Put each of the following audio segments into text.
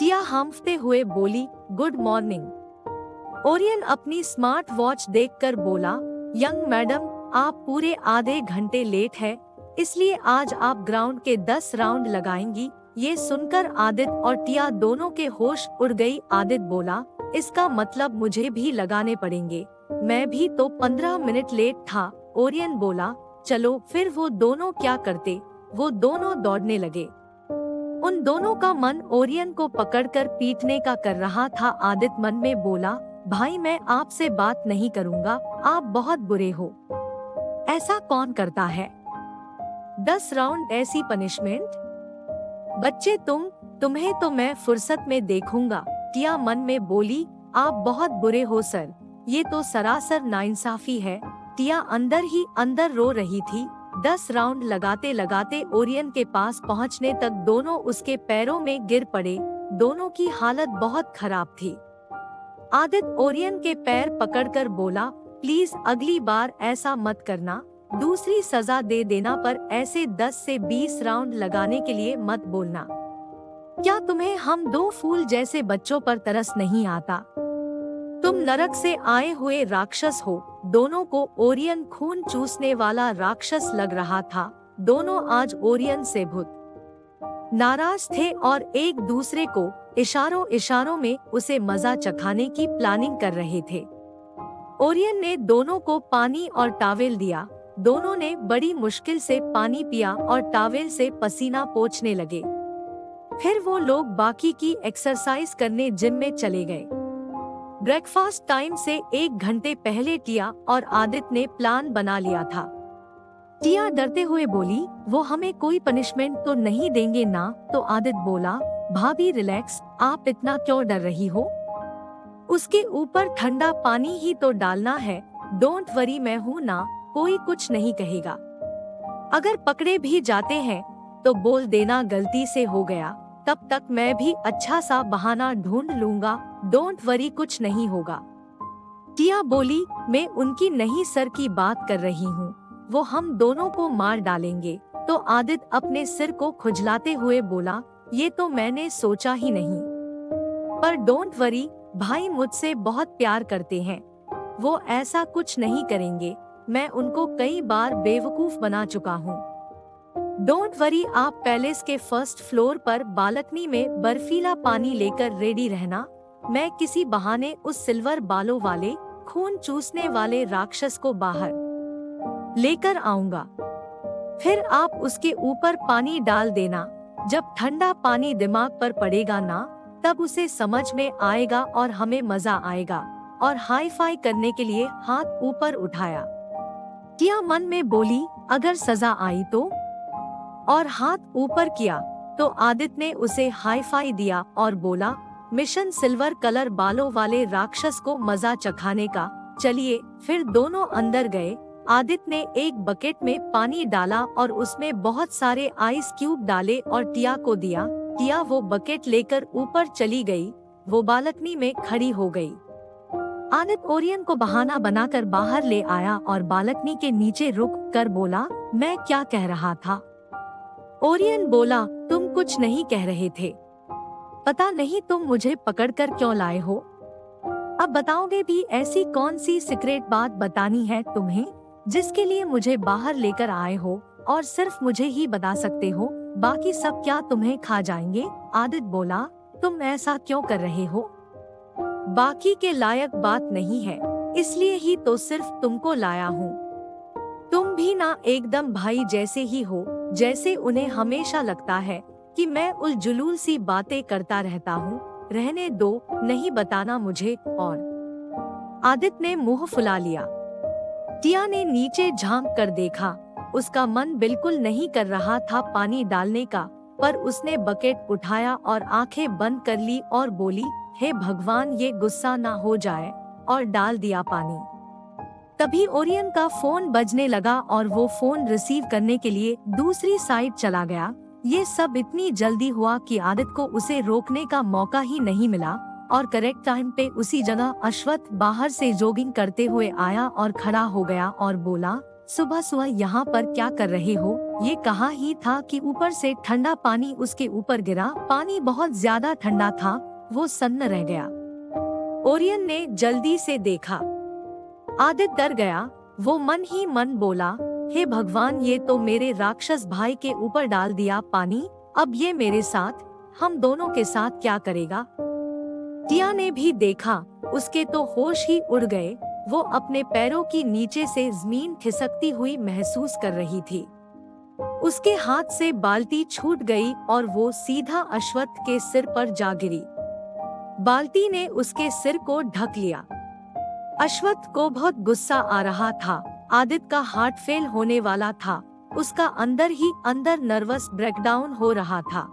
टिया हांफते हुए बोली, good morning. Orion अपनी स्मार्ट वॉच देखकर बोला, यंग मैडम, आप पूरे आधे घंटे लेट है, इसलिए आज आप ग्राउंड के 10 राउंड लगाएंगी। ये सुनकर आदित्य और टिया दोनों के होश उड़ गई। आदित्य बोला, इसका मतलब मुझे भी लगाने पड़ेंगे, मैं भी तो 15 मिनट लेट था। ओरियन बोला, चलो फिर। वो दोनों क्या करते, वो दोनों दौड़ने लगे। उन दोनों का मन ओरियन को पकड़कर पीटने का कर रहा था। आदित्य मन में बोला, भाई मैं आपसे बात नहीं करूंगा, आप बहुत बुरे हो। ऐसा कौन करता है? 10 राउंड ऐसी पनिशमेंट? बच्चे तुम्हें तो मैं फुर्सत में देखूंगा। टिया मन में बोली, आप बहुत बुरे हो सर, ये तो सरासर नाइंसाफी है। टिया अंदर ही अंदर रो रही थी। 10 राउंड लगाते लगाते ओरियन के पास पहुंचने तक दोनों उसके पैरों में गिर पड़े। दोनों की हालत बहुत खराब थी। आदित्य ओरियन के पैर पकड़कर बोला, प्लीज अगली बार ऐसा मत करना, दूसरी सजा दे देना, पर ऐसे 10 से 20 राउंड लगाने के लिए मत बोलना। क्या तुम्हें हम दो फूल जैसे बच्चों पर तरस नहीं आता? तुम नरक से आए हुए राक्षस हो। दोनों को ओरियन खून चूसने वाला राक्षस लग रहा था। दोनों आज ओरियन से बहुत नाराज थे और एक दूसरे को इशारों इशारों में उसे मजा चखाने की प्लानिंग कर रहे थे। ओरियन ने दोनों को पानी और टॉवेल दिया। दोनों ने बड़ी मुश्किल से पानी पिया और टॉवेल से पसीना पोंछने लगे। फिर वो लोग बाकी की एक्सरसाइज करने जिम में चले गए। ब्रेकफास्ट टाइम से 1 घंटे पहले टिया और आदित्य ने प्लान बना लिया था। टिया डरते हुए बोली, वो हमें कोई पनिशमेंट तो नहीं देंगे ना? तो आदित्य बोला, भाभी रिलैक्स, आप इतना क्यों डर रही हो? उसके ऊपर ठंडा पानी ही तो डालना है। डोंट वरी, मैं हूँ ना, कोई कुछ नहीं कहेगा। अगर पकड़े भी जाते हैं तो बोल देना गलती से हो गया, तब तक मैं भी अच्छा सा बहाना ढूंढ लूंगा। डोंट वरी, कुछ नहीं होगा। टिया बोली, मैं उनकी नहीं सर की बात कर रही हूँ, वो हम दोनों को मार डालेंगे। तो आदित्य अपने सिर को खुजलाते हुए बोला, ये तो मैंने सोचा ही नहीं। पर डोंट वरी, भाई मुझसे बहुत प्यार करते हैं, वो ऐसा कुछ नहीं करेंगे। मैं उनको कई बार बेवकूफ बना चुका हूँ। डोंट वरी, आप पैलेस के फर्स्ट फ्लोर पर बालकनी में बर्फीला पानी लेकर रेडी रहना। मैं किसी बहाने उस सिल्वर बालों वाले खून चूसने वाले राक्षस को बाहर लेकर आऊंगा। फिर आप उसके ऊपर पानी डाल देना। जब ठंडा पानी दिमाग पर पड़ेगा ना, तब उसे समझ में आएगा और हमें मजा आएगा। और हाई फाई करने के लिए हाथ ऊपर उठाया। टिया मन में बोली, अगर सजा आई तो? और हाथ ऊपर किया तो आदित्य ने उसे हाई फाई दिया और बोला, मिशन सिल्वर कलर बालों वाले राक्षस को मजा चखाने का। चलिए। फिर दोनों अंदर गए। आदित्य ने एक बकेट में पानी डाला और उसमें बहुत सारे आइस क्यूब डाले और टिया को दिया। टिया वो बकेट लेकर ऊपर चली गई। वो बालकनी में खड़ी हो गई। आदित्य ओरियन को बहाना बनाकर बाहर ले आया और बालकनी के नीचे रुक कर बोला, मैं क्या कह रहा था? ओरियन बोला, तुम कुछ नहीं कह रहे थे। पता नहीं तुम मुझे पकड़कर क्यों लाए हो? अब बताओगे भी? ऐसी कौन सी सीक्रेट बात बतानी है तुम्हें, जिसके लिए मुझे बाहर लेकर आए हो? और सिर्फ मुझे ही बता सकते हो, बाकी सब क्या तुम्हें खा जाएंगे? आदित्य बोला, तुम ऐसा क्यों कर रहे हो? बाकी के लायक बात नहीं है, इसलिए ही तो सिर्फ तुमको लाया हूँ। तुम भी ना एकदम भाई जैसे ही हो, जैसे उन्हें हमेशा लगता है कि मैं उलझुल सी बातें करता रहता हूँ। रहने दो, नहीं बताना मुझे। और आदित्य ने मुंह फुला लिया। टिया ने नीचे झांक कर देखा। उसका मन बिल्कुल नहीं कर रहा था पानी डालने का, पर उसने बकेट उठाया और आंखें बंद कर ली और बोली, हे भगवान, ये गुस्सा ना हो जाए, और डाल दिया पानी। तभी ओरियन का फोन बजने लगा और वो फोन रिसीव करने के लिए दूसरी साइड चला गया। ये सब इतनी जल्दी हुआ कि आदित्य को उसे रोकने का मौका ही नहीं मिला और करेक्ट टाइम पे उसी जगह अश्वत्थ बाहर से जॉगिंग करते हुए आया और खड़ा हो गया और बोला, सुबह सुबह यहाँ पर क्या कर रहे हो? ये कहा ही था कि ऊपर से ठंडा पानी उसके ऊपर गिरा। पानी बहुत ज्यादा ठंडा था, वो सन्न रह गया। ओरियन ने जल्दी से देखा। आदित्य डर गया। वो मन ही मन बोला, हे भगवान, ये तो मेरे राक्षस भाई के ऊपर डाल दिया पानी। अब ये मेरे साथ, हम दोनों के साथ क्या करेगा? टिया ने भी देखा, उसके तो होश ही उड़ गए। वो अपने पैरों की नीचे से जमीन खिसकती हुई महसूस कर रही थी। उसके हाथ से बाल्टी छूट गई और वो सीधा अश्वत्थ के सिर पर जा गिरी। बाल्टी ने उसके सिर को ढक लिया। अश्वत्थ को बहुत गुस्सा आ रहा था। आदित्य का हार्ट फेल होने वाला था। उसका अंदर ही अंदर नर्वस ब्रेकडाउन हो रहा था।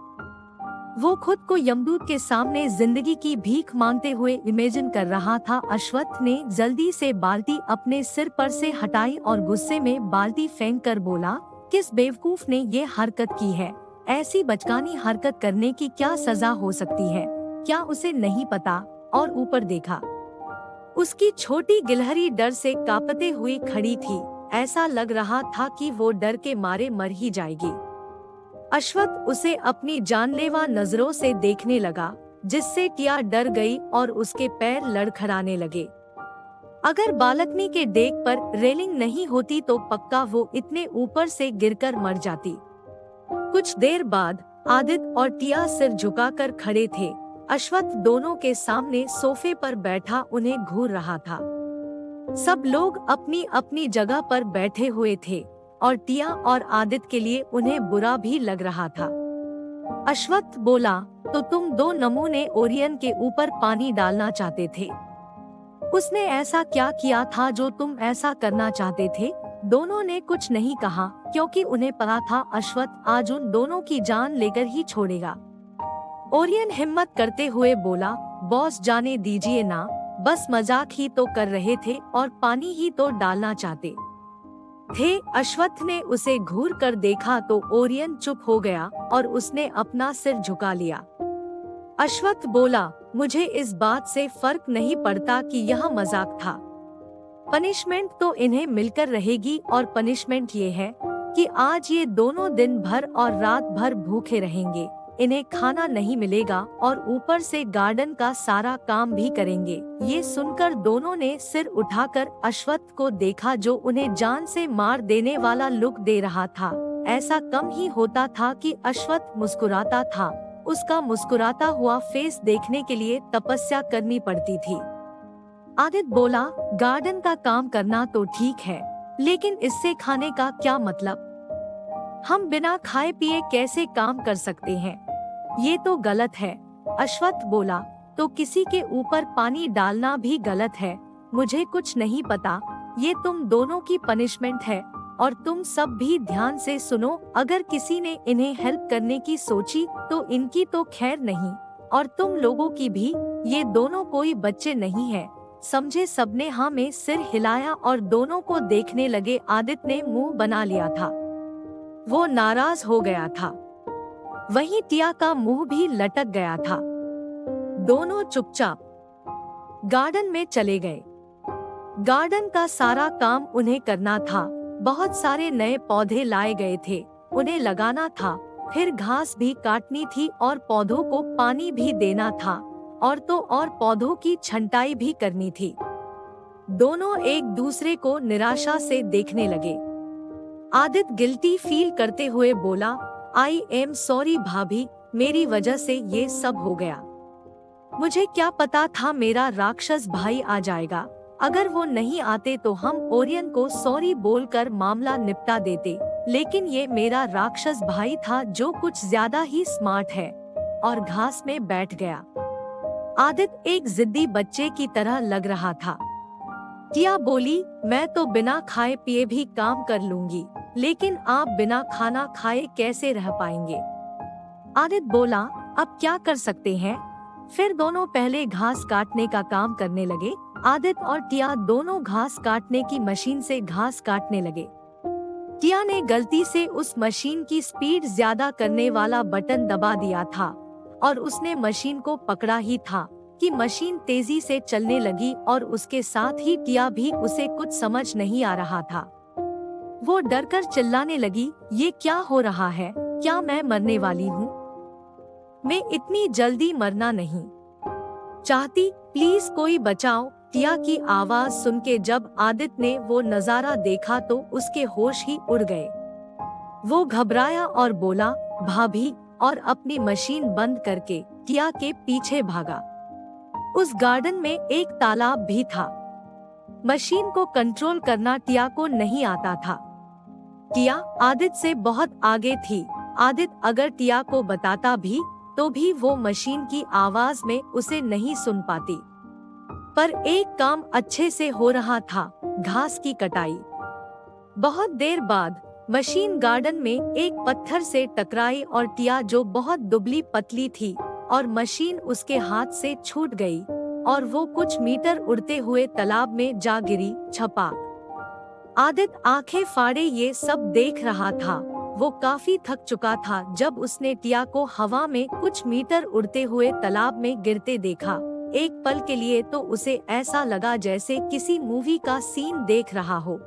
वो खुद को यमदूत के सामने जिंदगी की भीख मांगते हुए इमेजिन कर रहा था। अश्वत्थ ने जल्दी से बाल्टी अपने सिर पर से हटाई और गुस्से में बाल्टी फेंक कर बोला, किस बेवकूफ ने ये हरकत की है? ऐसी बचकानी हरकत करने की क्या सजा हो सकती है? क्या उसे नहीं पता? और ऊपर देखा, उसकी छोटी गिलहरी डर से कांपते हुई खड़ी थी। ऐसा लग रहा था कि वो डर के मारे मर ही जाएगी। अश्वत्थ उसे अपनी जानलेवा नजरों से देखने लगा, जिससे टिया डर गई और उसके पैर लड़खड़ाने लगे। अगर बालकनी के डेक पर रेलिंग नहीं होती तो पक्का वो इतने ऊपर से गिरकर मर जाती। कुछ देर बाद आदित्य और टिया सिर झुकाकर खड़े थे। अश्वत्थ दोनों के सामने सोफे पर बैठा उन्हें घूर रहा था। सब लोग अपनी अपनी जगह पर बैठे हुए थे और टिया और आदित्य के लिए उन्हें बुरा भी लग रहा था। अश्वत्थ बोला, तो तुम दो नमूने ओरियन के ऊपर पानी डालना चाहते थे? उसने ऐसा क्या किया था जो तुम ऐसा करना चाहते थे? दोनों ने कुछ नहीं कहा, क्योंकि उन्हें पता था अश्वत्थ आज उन दोनों की जान लेकर ही छोड़ेगा। ओरियन हिम्मत करते हुए बोला, बॉस जाने दीजिए ना, बस मजाक ही तो कर रहे थे और पानी ही तो डालना चाहते थे। अश्वत्थ ने उसे घूर कर देखा तो ओरियन चुप हो गया और उसने अपना सिर झुका लिया। अश्वत्थ बोला, मुझे इस बात से फर्क नहीं पड़ता कि यह मजाक था। पनिशमेंट तो इन्हें मिलकर रहेगी और पनिशमेंट ये है कि आज ये दोनों दिन भर और रात भर भूखे रहेंगे। इन्हें खाना नहीं मिलेगा और ऊपर से गार्डन का सारा काम भी करेंगे। ये सुनकर दोनों ने सिर उठाकर अश्वत्थ को देखा, जो उन्हें जान से मार देने वाला लुक दे रहा था। ऐसा कम ही होता था कि अश्वत्थ मुस्कुराता था। उसका मुस्कुराता हुआ फेस देखने के लिए तपस्या करनी पड़ती थी। आदित्य बोला, गार्डन का काम करना तो ठीक है, लेकिन इससे खाने का क्या मतलब? हम बिना खाए पिए कैसे काम कर सकते हैं? ये तो गलत है। अश्वत्थ बोला, तो किसी के ऊपर पानी डालना भी गलत है। मुझे कुछ नहीं पता, ये तुम दोनों की पनिशमेंट है। और तुम सब भी ध्यान से सुनो, अगर किसी ने इन्हें हेल्प करने की सोची तो इनकी तो खैर नहीं, और तुम लोगों की भी। ये दोनों कोई बच्चे नहीं है, समझे? सबने हाँ में सिर हिलाया और दोनों को देखने लगे। आदित्य ने मुंह बना लिया था, वो नाराज हो गया था। वहीं टिया का मुंह भी लटक गया था। दोनों चुपचाप गार्डन में चले गए। गार्डन का सारा काम उन्हें करना था। बहुत सारे नए पौधे लाए गए थे, उन्हें लगाना था। फिर घास भी काटनी थी और पौधों को पानी भी देना था, और तो और पौधों की छंटाई भी करनी थी। दोनों एक दूसरे को निराशा से देखने लगे। आदित्य गिल्टी फील करते हुए बोला, आई एम सॉरी भाभी, मेरी वजह से ये सब हो गया। मुझे क्या पता था मेरा राक्षस भाई आ जाएगा। अगर वो नहीं आते तो हम ओरियन को सॉरी बोलकर मामला निपटा देते, लेकिन ये मेरा राक्षस भाई था जो कुछ ज्यादा ही स्मार्ट है, और घास में बैठ गया। आदित्य एक जिद्दी बच्चे की तरह लग रहा था। टिया बोली, मैं तो बिना खाए पिए भी काम कर लूंगी, लेकिन आप बिना खाना खाए कैसे रह पाएंगे? आदित्य बोला, अब क्या कर सकते हैं? फिर दोनों पहले घास काटने का काम करने लगे। आदित्य और टिया दोनों घास काटने की मशीन से घास काटने लगे। टिया ने गलती से उस मशीन की स्पीड ज्यादा करने वाला बटन दबा दिया था, और उसने मशीन को पकड़ा ही था कि मशीन तेजी से चलने लगी, और उसके साथ ही टिया भी। उसे कुछ समझ नहीं आ रहा था। वो डरकर चिल्लाने लगी, ये क्या हो रहा है? क्या मैं मरने वाली हूँ? मैं इतनी जल्दी मरना नहीं चाहती, प्लीज कोई बचाओ। टिया की आवाज सुन के जब आदित्य ने वो नजारा देखा तो उसके होश ही उड़ गए। वो घबराया और बोला, भाभी, और अपनी मशीन बंद करके टिया के पीछे भागा। उस गार्डन में एक तालाब भी था। मशीन को कंट्रोल करना टिया को नहीं आता था। टिया आदित्य से बहुत आगे थी। आदित्य अगर टिया को बताता भी तो भी वो मशीन की आवाज में उसे नहीं सुन पाती। पर एक काम अच्छे से हो रहा था, घास की कटाई। बहुत देर बाद मशीन गार्डन में एक पत्थर से टकराई और टिया, जो बहुत दुबली पतली थी, और मशीन उसके हाथ से छूट गई और वो कुछ मीटर उड़ते हुए तालाब में जा गिरी। छपाक। आदित्य आंखें फाड़े ये सब देख रहा था। वो काफी थक चुका था जब उसने टिया को हवा में कुछ मीटर उड़ते हुए तालाब में गिरते देखा। एक पल के लिए तो उसे ऐसा लगा जैसे किसी मूवी का सीन देख रहा हो।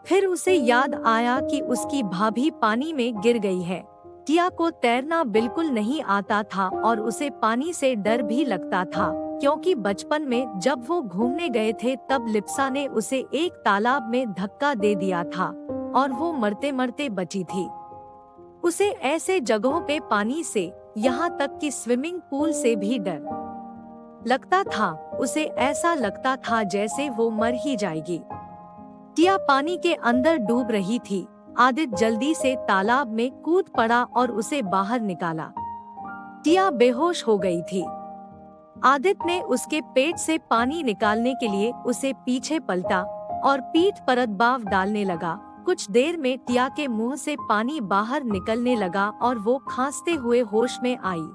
फिर उसे याद आया कि उसकी भाभी पानी में गिर गई है। टिया को तैरना बिल्कुल नहीं आता था और उसे पानी से डर भी लगता था, क्योंकि बचपन में जब वो घूमने गए थे तब लिप्सा ने उसे एक तालाब में धक्का दे दिया था और वो मरते मरते बची थी। उसे ऐसे जगहों पे पानी से, यहाँ तक कि स्विमिंग पूल से भी डर लगता था। उसे ऐसा लगता था जैसे वो मर ही जाएगी। टिया पानी के अंदर डूब रही थी। आदित्य जल्दी से तालाब में कूद पड़ा और उसे बाहर निकाला। टिया बेहोश हो गई थी। आदित्य ने उसके पेट से पानी निकालने के लिए उसे पीछे पलटा और पीठ पर दबाव डालने लगा। कुछ देर में टिया के मुंह से पानी बाहर निकलने लगा और वो खांसते हुए होश में आई।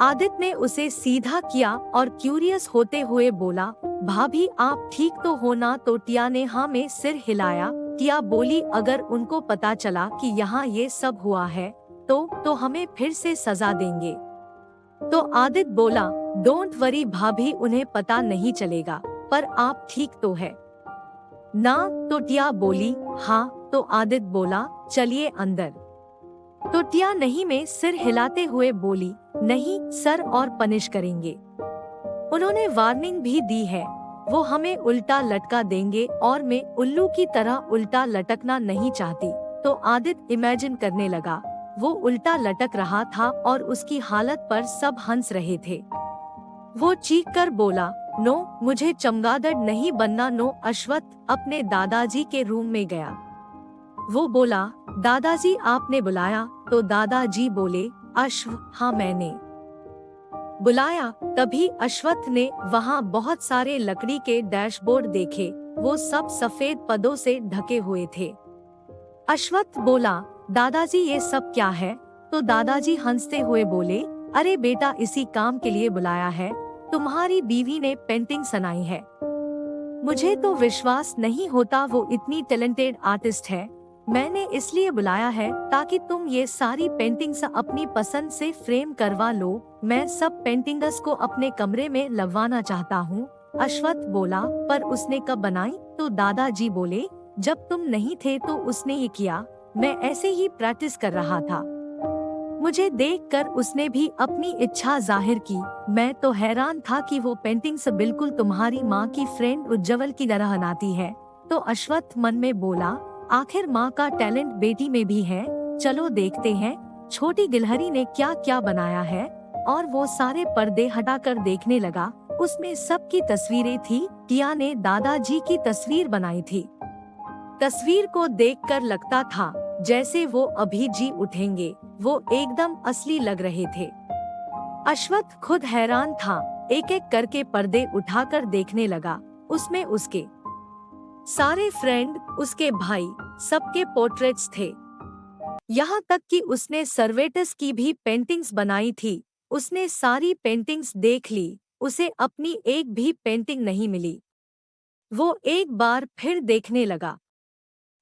आदित्य ने उसे सीधा किया और क्यूरियस होते हुए बोला, भाभी, आप ठीक तो हो ना? तो टिया ने हाँ में सिर हिलाया। टिया बोली, अगर उनको पता चला कि यहाँ ये सब हुआ है तो हमें फिर से सजा देंगे। तो आदित्य बोला, डोंट वरी भाभी, उन्हें पता नहीं चलेगा, पर आप ठीक तो है ना? तो टिया बोली, हाँ। तो आदित्य बोला, चलिए अंदर। तो टिया नहीं में सिर हिलाते हुए बोली, नहीं सर, और पनिश करेंगे। उन्होंने वार्निंग भी दी है, वो हमें उल्टा लटका देंगे और मैं उल्लू की तरह उल्टा लटकना नहीं चाहती। तो आदित्य इमेजिन करने लगा, वो उल्टा लटक रहा था और उसकी हालत पर सब हंस रहे थे। वो चीख कर बोला, नो, मुझे चमगादड़ नहीं बनना। नो। अश्वत्थ अपने दादाजी के रूम में गया। वो बोला, दादाजी, आपने बुलाया? तो दादाजी बोले, अश्व, हाँ मैंने बुलाया। तभी अश्वत्थ ने वहाँ बहुत सारे लकड़ी के डैशबोर्ड देखे। वो सब सफेद पदों से ढके हुए थे। अश्वत्थ बोला, दादाजी, ये सब क्या है? तो दादाजी हंसते हुए बोले, अरे बेटा, इसी काम के लिए बुलाया है। तुम्हारी बीवी ने पेंटिंग बनाई है। मुझे तो विश्वास नहीं होता, वो इतनी टैलेंटेड आर्टिस्ट है। मैंने इसलिए बुलाया है ताकि तुम ये सारी पेंटिंग्स अपनी पसंद से फ्रेम करवा लो। मैं सब पेंटिंग्स को अपने कमरे में लगवाना चाहता हूँ। अश्वत्थ बोला, पर उसने कब बनाई? तो दादाजी बोले, जब तुम नहीं थे तो उसने ये किया। मैं ऐसे ही प्रैक्टिस कर रहा था। मुझे देखकर उसने भी अपनी इच्छा जाहिर की। मैं तो हैरान था कि वो पेंटिंग्स बिल्कुल तुम्हारी माँ की फ्रेंड उज्जवल की तरह बनाती है। तो अश्वत्थ मन में बोला, आखिर माँ का टैलेंट बेटी में भी है। चलो देखते हैं छोटी गिलहरी ने क्या क्या बनाया है। और वो सारे पर्दे हटाकर देखने लगा। उसमें सबकी तस्वीरें थी। टिया ने दादाजी की तस्वीर बनाई थी। तस्वीर को देखकर लगता था जैसे वो अभी जी उठेंगे। वो एकदम असली लग रहे थे। अश्वत्थ खुद हैरान था। एक एक करके पर्दे उठाकर देखने लगा। उसमें उसके सारे फ्रेंड, उसके भाई, सबके पोर्ट्रेट्स थे। यहाँ तक कि उसने सर्वेटस की भी पेंटिंग्स बनाई थी। उसने सारी पेंटिंग्स देख ली। उसे अपनी एक भी पेंटिंग नहीं मिली। वो एक बार फिर देखने लगा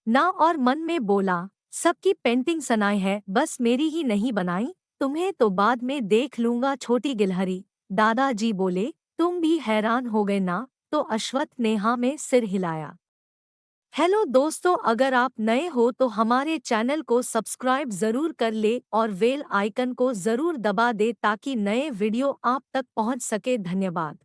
ना और मन में बोला, सबकी पेंटिंग सनाई है, बस मेरी ही नहीं बनाई। तुम्हें तो बाद में देख लूंगा छोटी गिलहरी। दादाजी बोले, तुम भी हैरान हो गए ना? तो अश्वत्थ ने हाँ में सिर हिलाया। हेलो दोस्तों, अगर आप नए हो तो हमारे चैनल को सब्सक्राइब जरूर कर ले और बेल आइकन को जरूर दबा दे ताकि नए वीडियो आप तक पहुंच सके। धन्यवाद।